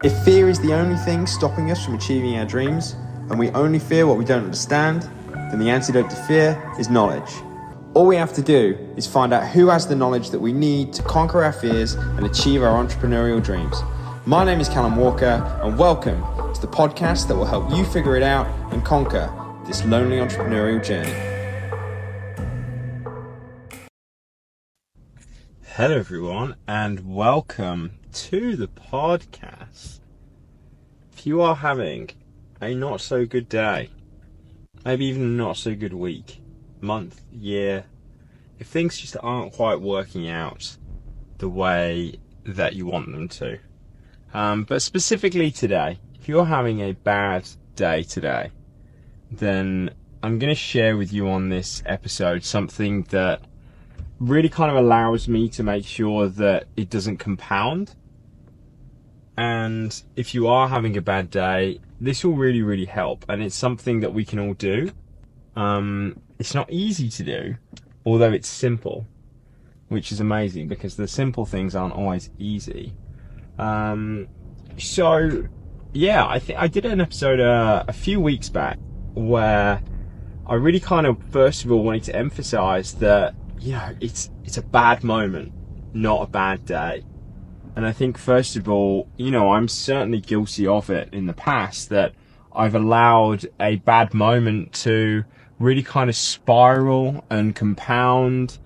If fear is the only thing stopping us from achieving our dreams, and we only fear what we don't understand, then the antidote to fear is knowledge. All we have to do is find out who has the knowledge that we need to conquer our fears and achieve our entrepreneurial dreams. My name is Callum Walker, and welcome to the podcast that will help you figure it out and conquer this lonely entrepreneurial journey. Hello everyone, and welcome to the podcast. If you are having a not so good day, maybe even a not so good week, month, year, if things just aren't quite working out the way that you want them to, but specifically today, if you're having a bad day today, then I'm going to share with you on this episode something that really kind of allows me to make sure that it doesn't compound. And if you are having a bad day, this will really help, and it's something that we can all do. It's not easy to do, although it's simple, which is amazing because the simple things aren't always easy. So yeah, I did an episode a few weeks back where I really kind of first of all wanted to emphasize that, you know, it's a bad moment, not a bad day. And I think first of all, you know, I'm certainly guilty of it in the past, that I've allowed a bad moment to really kind of spiral and compound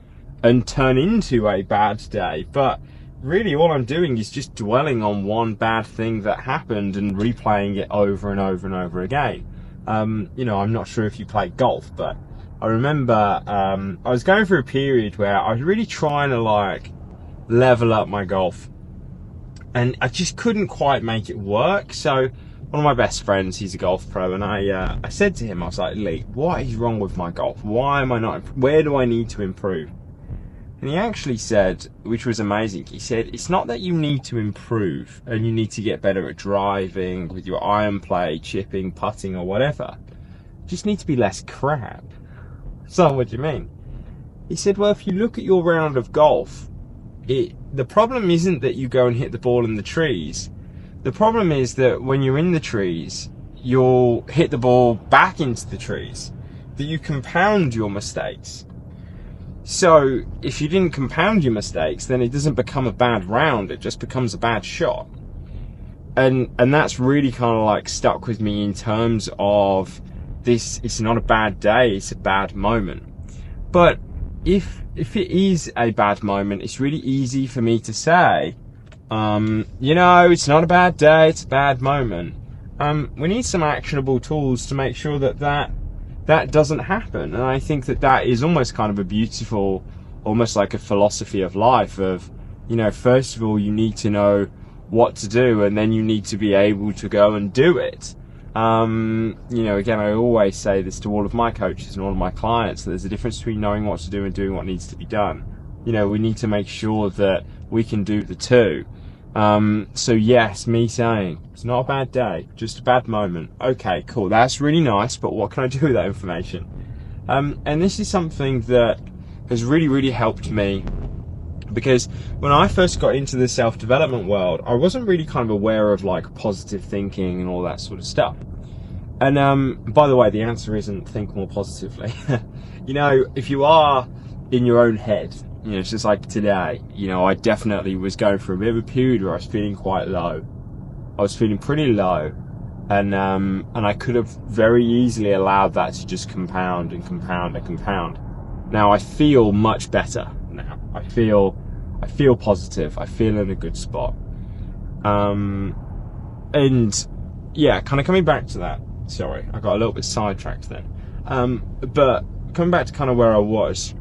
and turn into a bad day. But really all I'm doing is just dwelling on one bad thing that happened and replaying it over and over and over again. You know, I'm not sure if you play golf, but I remember I was going through a period where I was really trying to like level up my golf, and I just couldn't quite make it work. So one of my best friends, he's a golf pro, and I said to him, I was like, Lee, what is wrong with my golf? Why am I not, where do I need to improve? And he actually said, which was amazing, he said, it's not that you need to improve and you need to get better at driving with your iron play, chipping, putting or whatever. You just need to be less crap. So what do you mean? He said, well, if you look at your round of golf, the problem isn't that you go and hit the ball in the trees. The problem is that when you're in the trees, you'll hit the ball back into the trees, that you compound your mistakes. So if you didn't compound your mistakes, then it doesn't become a bad round, it just becomes a bad shot. And that's really kind of like stuck with me in terms of this. It's not a bad day, it's a bad moment. But if it is a bad moment, it's really easy for me to say, you know, it's not a bad day, it's a bad moment. We need some actionable tools to make sure that doesn't happen. And I think that is almost kind of a beautiful, almost like a philosophy of life of, you know, first of all, you need to know what to do, and then you need to be able to go and do it. You know, again, I always say this to all of my coaches and all of my clients, that there's a difference between knowing what to do and doing what needs to be done. You know, we need to make sure that we can do the two. So yes, me saying it's not a bad day, just a bad moment. Okay, cool. That's really nice, but what can I do with that information? And this is something that has really helped me, because when I first got into the self-development world, I wasn't really kind of aware of like positive thinking and all that sort of stuff. And by the way, the answer isn't think more positively. You know, if you are in your own head, you know, it's just like today, you know, I definitely was going through a bit of a period where I was feeling quite low. I was feeling pretty low, and I could have very easily allowed that to just compound and compound and compound. Now I feel much better now. I feel positive. I feel in a good spot. And yeah, kind of coming back to that. Sorry, I got a little bit sidetracked then. But coming back to kind of where I was,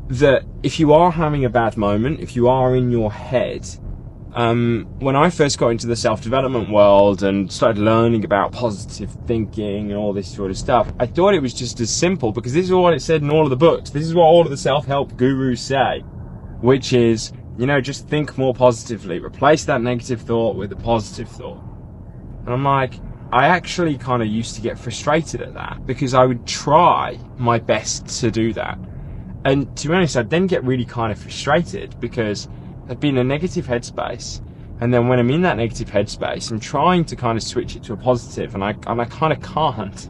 that if you are having a bad moment, if you are in your head, when I first got into the self-development world and started learning about positive thinking and all this sort of stuff, I thought it was just as simple, because this is what it said in all of the books. This is what all of the self-help gurus say, which is, you know, just think more positively. Replace that negative thought with a positive thought. And I'm like, I actually kind of used to get frustrated at that, because I would try my best to do that. And to be honest, I'd then get really kind of frustrated because I'd be in a negative headspace, And then when I'm in that negative headspace, I'm trying to kind of switch it to a positive, and I kind of can't.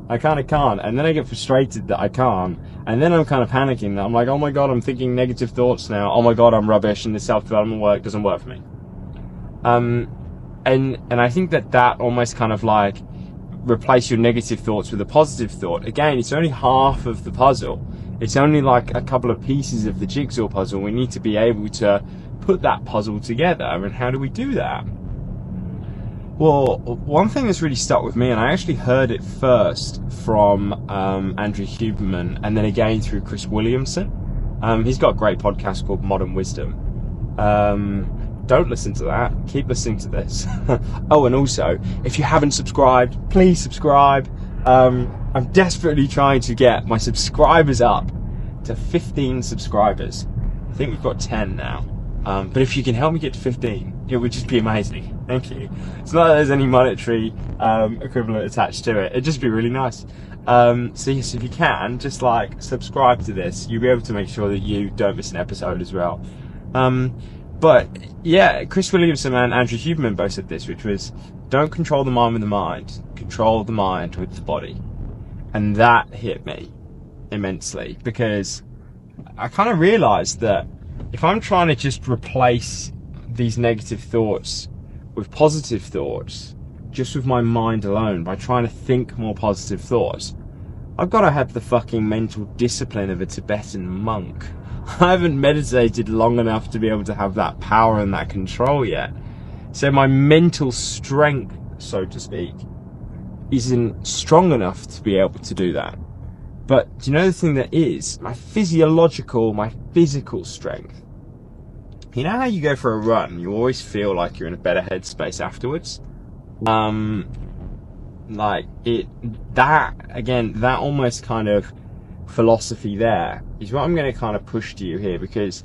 I kind of can't. And then I get frustrated that I can't. And then I'm kind of panicking that I'm like, oh my God, I'm thinking negative thoughts now. Oh my God, I'm rubbish, and this self-development work doesn't work for me. And I think that almost kind of like replace your negative thoughts with a positive thought. Again, it's only half of the puzzle. It's only like a couple of pieces of the jigsaw puzzle. We need to be able to put that puzzle together. And how do we do that? Well, one thing that's really stuck with me, and I actually heard it first from Andrew Huberman, and then again through Chris Williamson. He's got a great podcast called Modern Wisdom. Don't listen to that. Keep listening to this. Oh, and also, if you haven't subscribed, please subscribe. I'm desperately trying to get my subscribers up to 15 subscribers. I think we've got 10 now. But if you can help me get to 15, it would just be amazing. Thank you. It's not that there's any monetary equivalent attached to it. It'd just be really nice. So yes, if you can, just like subscribe to this. You'll be able to make sure that you don't miss an episode as well. But yeah, Chris Williamson and Andrew Huberman both said this, which was, don't control the mind with the mind, control the mind with the body. And that hit me immensely, because I kind of realized that if I'm trying to just replace these negative thoughts with positive thoughts, just with my mind alone, by trying to think more positive thoughts, I've got to have the fucking mental discipline of a Tibetan monk. I haven't meditated long enough to be able to have that power and that control yet. So my mental strength, so to speak, isn't strong enough to be able to do that. But do you know the thing that is? My physical strength. You know how you go for a run, you always feel like you're in a better headspace afterwards? That almost kind of philosophy there is what I'm going to kind of push to you here, because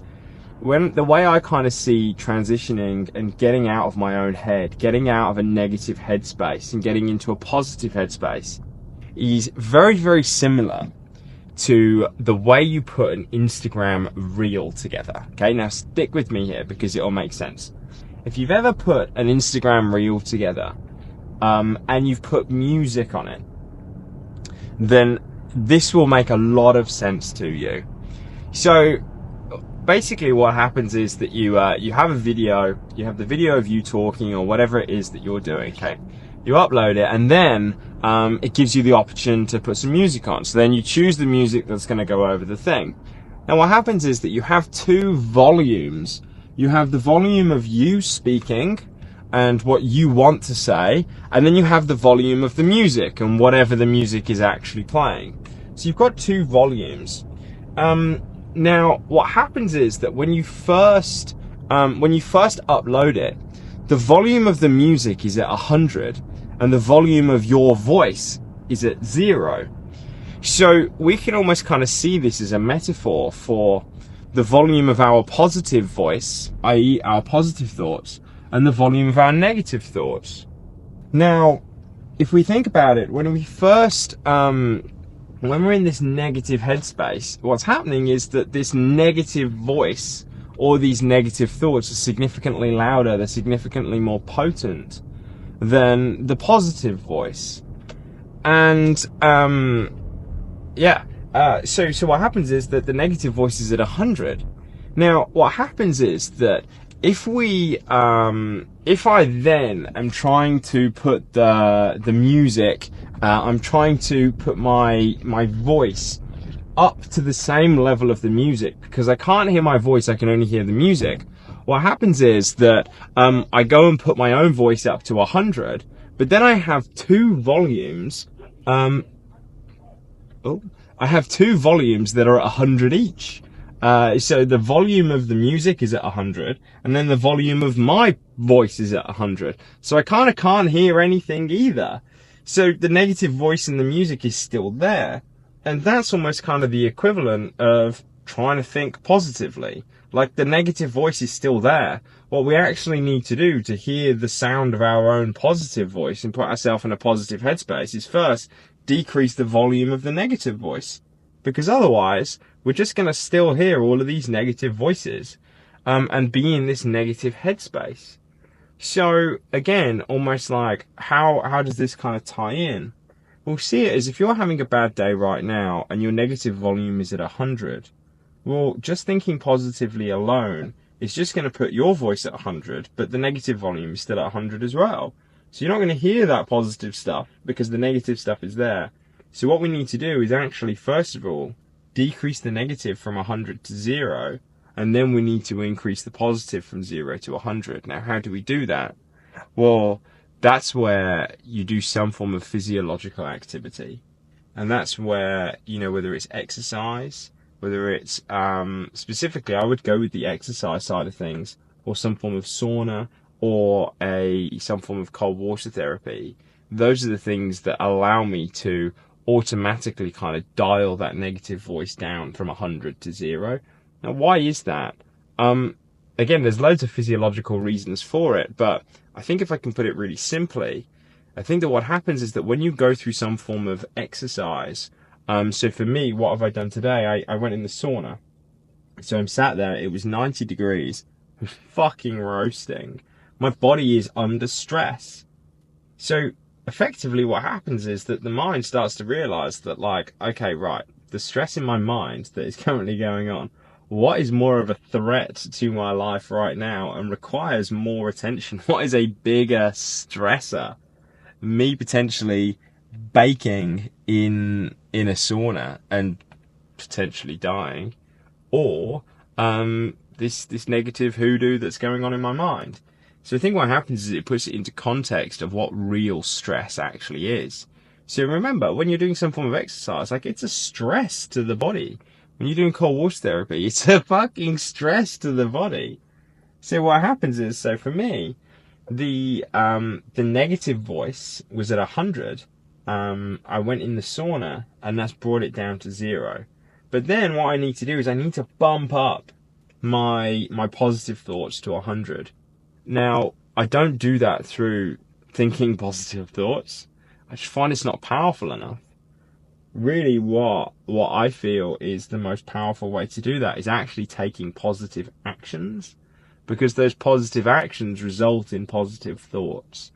the way I kind of see transitioning and getting out of my own head, getting out of a negative headspace and getting into a positive headspace is very, very similar to the way you put an Instagram reel together. Okay, now stick with me here because it'll make sense. If you've ever put an Instagram reel together and you've put music on it, then this will make a lot of sense to you. So basically what happens is that you have a video, you have the video of you talking or whatever it is that you're doing, okay? You upload it, and then it gives you the option to put some music on. So then you choose the music that's going to go over the thing. Now what happens is that you have two volumes. You have the volume of you speaking and what you want to say, and then you have the volume of the music and whatever the music is actually playing. So you've got two volumes. Now what happens is that when you first upload it, the volume of the music is at 100 and the volume of your voice is at 0. So we can almost kind of see this as a metaphor for the volume of our positive voice, i.e. our positive thoughts, and the volume of our negative thoughts. Now, if we think about it, when we're in this negative headspace, what's happening is that this negative voice or these negative thoughts are significantly louder, they're significantly more potent than the positive voice. And so what happens is that the negative voice is at 100. Now what happens is that if I then am trying to put the music, I'm trying to put my voice up to the same level of the music, because I can't hear my voice, I can only hear the music. What happens is that I go and put my own voice up to 100, but then I have two volumes. I have two volumes that are at 100 each. So the volume of the music is at 100, and then the volume of my voice is at 100. So I kind of can't hear anything either. So the negative voice in the music is still there. And that's almost kind of the equivalent of trying to think positively. Like, the negative voice is still there. What we actually need to do to hear the sound of our own positive voice and put ourselves in a positive headspace is first decrease the volume of the negative voice. Because otherwise, we're just going to still hear all of these negative voices and be in this negative headspace. So again, almost like how does this kind of tie in? We'll see it as if you're having a bad day right now and your negative volume is at 100. Well, just thinking positively alone is just going to put your voice at 100, but the negative volume is still at 100 as well. So you're not going to hear that positive stuff because the negative stuff is there. So what we need to do is actually, first of all, decrease the negative from 100 to 0, and then we need to increase the positive from 0 to 100. Now, how do we do that? Well, that's where you do some form of physiological activity. And that's where, whether it's exercise, whether it's, specifically, I would go with the exercise side of things, or some form of sauna, or some form of cold water therapy. Those are the things that allow me to automatically kind of dial that negative voice down from 100 to 0. Now, why is that? Again, there's loads of physiological reasons for it, but I think if I can put it really simply, I think that what happens is that when you go through some form of exercise, so for me, what have I done today? I went in the sauna. So I'm sat there, it was 90 degrees, it was fucking roasting. My body is under stress. So effectively what happens is that the mind starts to realize that, like, okay, right, the stress in my mind that is currently going on, what is more of a threat to my life right now and requires more attention? What is a bigger stressor? Me potentially baking in a sauna and potentially dying, or this negative hoodoo that's going on in my mind. So I think what happens is it puts it into context of what real stress actually is. So remember, when you're doing some form of exercise, like, it's a stress to the body. When you're doing cold water therapy, it's a fucking stress to the body. So what happens is, so for me, the negative voice was at 100. I went in the sauna and that's brought it down to 0. But then what I need to do is I need to bump up my positive thoughts to 100. Now, I don't do that through thinking positive thoughts. I just find it's not powerful enough. Really, what I feel is the most powerful way to do that is actually taking positive actions, because those positive actions result in positive thoughts.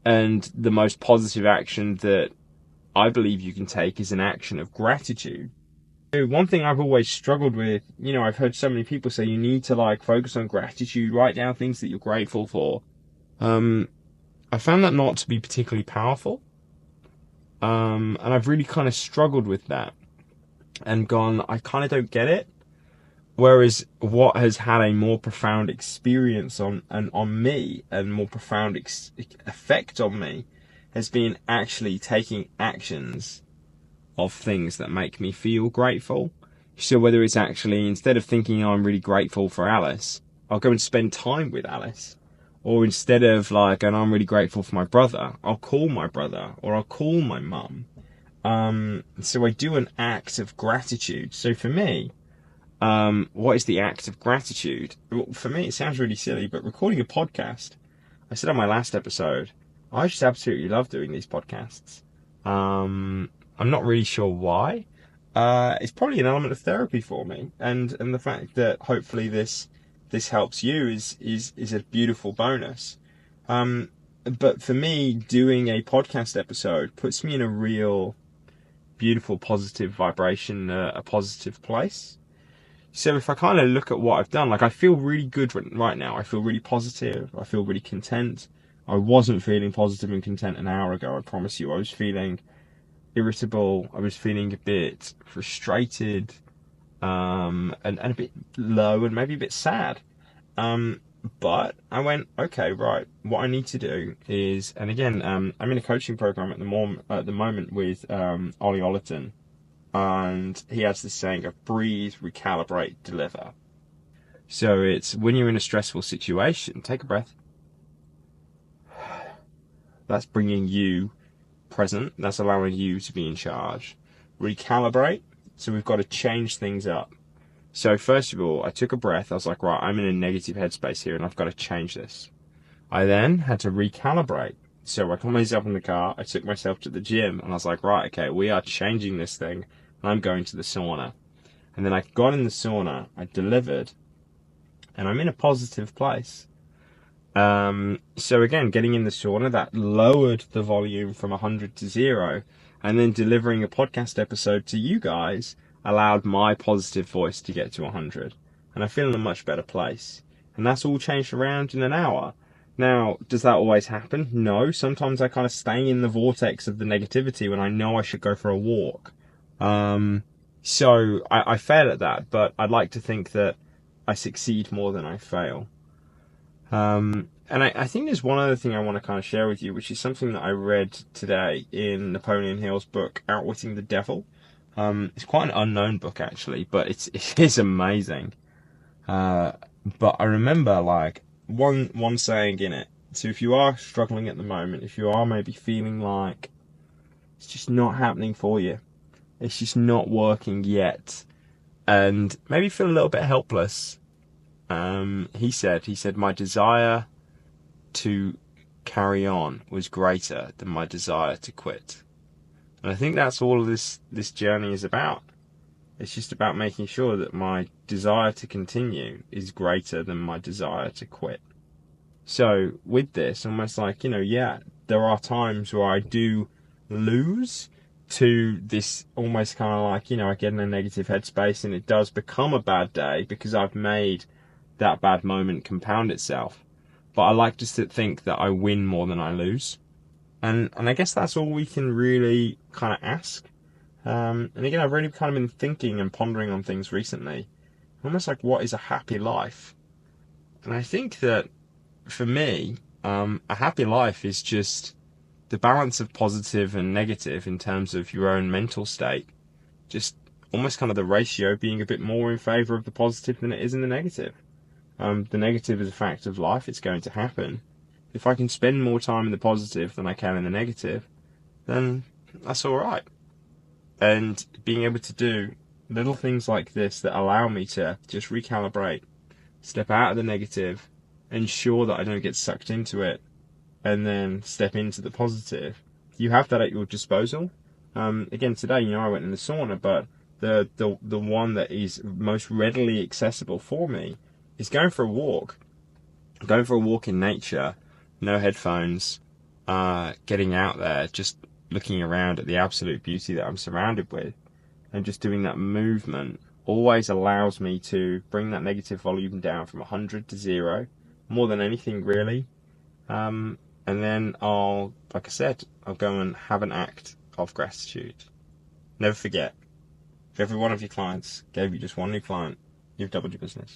And the most positive action that I believe you can take is an action of gratitude. One thing I've always struggled with, I've heard so many people say you need to, like, focus on gratitude, write down things that you're grateful for. I found that not to be particularly powerful. And I've really kind of struggled with that and gone, I kind of don't get it. Whereas what has had a more profound experience on me and more profound effect on me has been actually taking actions of things that make me feel grateful. So whether it's actually, instead of thinking, oh, I'm really grateful for Alice, I'll go and spend time with Alice. Or instead of, like, and I'm really grateful for my brother, I'll call my brother or I'll call my mum. So I do an act of gratitude. So for me, what is the act of gratitude? Well, for me, it sounds really silly, but recording a podcast, I said on my last episode, I just absolutely love doing these podcasts. I'm not really sure why. It's probably an element of therapy for me, and the fact that hopefully this helps you is a beautiful bonus. But for me, doing a podcast episode puts me in a real beautiful positive vibration, a positive place. So if I kind of look at what I've done, like, I feel really good right now. I feel really positive. I feel really content. I wasn't feeling positive and content an hour ago, I promise you. I was feeling irritable. I was feeling a bit frustrated, and a bit low and maybe a bit sad. But I went, okay, right, what I need to do is, and again, I'm in a coaching program at the moment with Ollie Ollerton. And he has this saying of breathe, recalibrate, deliver. So it's when you're in a stressful situation, take a breath. That's bringing you present. That's allowing you to be in charge. Recalibrate. So we've got to change things up. So first of all, I took a breath. I was like, right, I'm in a negative headspace here and I've got to change this. I then had to recalibrate. So I put myself in the car. I took myself to the gym and I was like, right, okay, we are changing this thing. I'm going to the sauna. And then I got in the sauna, I delivered, and I'm in a positive place. So again, getting in the sauna, that lowered the volume from 100 to 0, and then delivering a podcast episode to you guys allowed my positive voice to get to 100. And I feel in a much better place. And that's all changed around in an hour. Now, does that always happen? No. Sometimes I kind of stay in the vortex of the negativity when I know I should go for a walk. So I fail at that, but I'd like to think that I succeed more than I fail. And I think there's one other thing I want to kind of share with you, which is something that I read today in Napoleon Hill's book, Outwitting the Devil. It's quite an unknown book, actually, but it is amazing. But I remember, like, one saying in it. So if you are struggling at the moment, if you are maybe feeling like it's just not happening for you, it's just not working yet, and maybe feel a little bit helpless, he said, my desire to carry on was greater than my desire to quit. And I think that's all this journey is about. It's just about making sure that my desire to continue is greater than my desire to quit. So with this, almost like, yeah, there are times where I do lose to this, almost kind of like, I get in a negative headspace and it does become a bad day because I've made that bad moment compound itself. But I like just to think that I win more than I lose. And I guess that's all we can really kind of ask. And again, I've really kind of been thinking and pondering on things recently. Almost like, what is a happy life? And I think that for me, a happy life is just the balance of positive and negative in terms of your own mental state. Just almost kind of the ratio being a bit more in favour of the positive than it is in the negative. The negative is a fact of life. It's going to happen. If I can spend more time in the positive than I can in the negative, then that's all right. And being able to do little things like this that allow me to just recalibrate, step out of the negative, ensure that I don't get sucked into it, and then step into the positive. You have that at your disposal. Again, today, I went in the sauna, but the one that is most readily accessible for me is going for a walk. Going for a walk in nature, no headphones, getting out there, just looking around at the absolute beauty that I'm surrounded with, and just doing that movement always allows me to bring that negative volume down from 100 to 0, more than anything really. And then like I said, I'll go and have an act of gratitude. Never forget, if every one of your clients gave you just one new client, you've doubled your business.